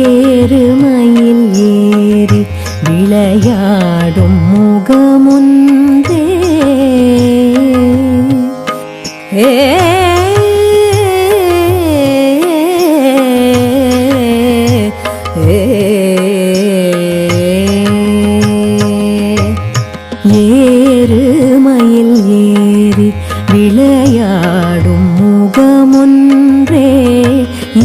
ஏறுமயில் ஏறி விளையாடும் முகமுந்தே ஏறுமயில் ஏறி விளையாடும் முகமொன்றே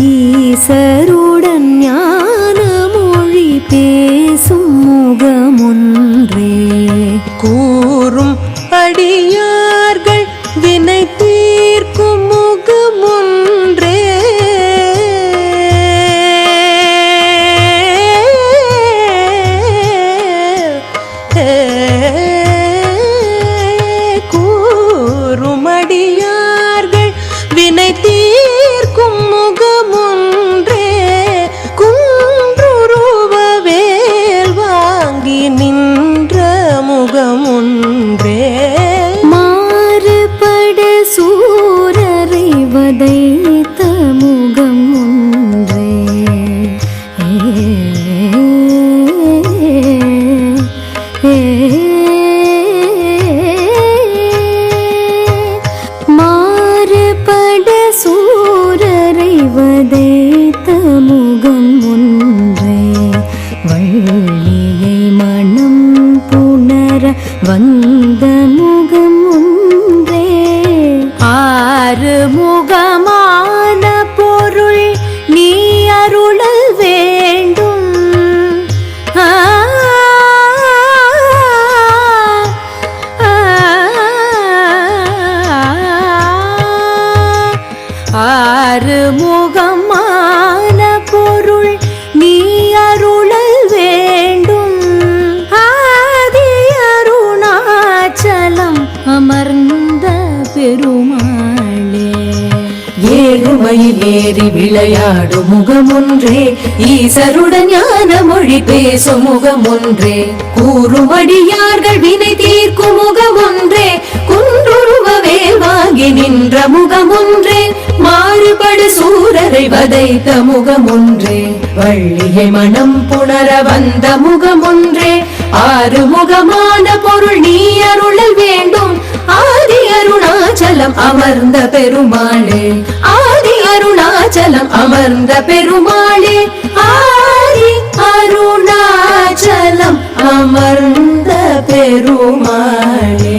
ஈசருடன் ஞான மொழி பேசும் முகமொன்றே கூறும் அடியார்கள் வினை தீர்க்கும் முகமொன்றே கூறும் அடியார்கள் வினை தீர்க்கும் முகமொன்றே குன்றுருவ வேல் வாங்கி நின்ற முகமொன்றே மாறுபட சூரரை வதைத்த முகம் ஒன்றே மாறுபட சூரரை வதைத்த முகம் ஒன்றே வள்ளியை மனம் புணர வந்த முகம் ஒன்றே ஆறு முகமான பொருள் நீ அருளல் வேண்டும் ஆறு முகமான பொருள் நீ அருளல் வேண்டும் ஆதி அருணாச்சலம் அமர்ந்த பெருமாளே ஏறுமயில் ஏறி விளையாடும் முகமொன்றே ஈசருடன் ஞான மொழி பேசும் முகமொன்றே கூறும் அடியார்கள் வினை தீர்க்கும் முகமொன்றே குன்றுருவ வேல் வாங்கி நின்ற முகமொன்றே மாறுபடு சூரரை வதைத்த முகமொன்றே வள்ளியை மனம் புணர வந்த முகமொன்றே ஆறு முகமான பொருள் நீ அருளல் வேண்டும் ஆதி அருணாச்சலம் அமர்ந்த பெருமாளே ஆதி அருணாச்சலம் அமர்ந்த பெருமாளே ஆதி அருணாச்சலம் அமர்ந்த பெருமாளே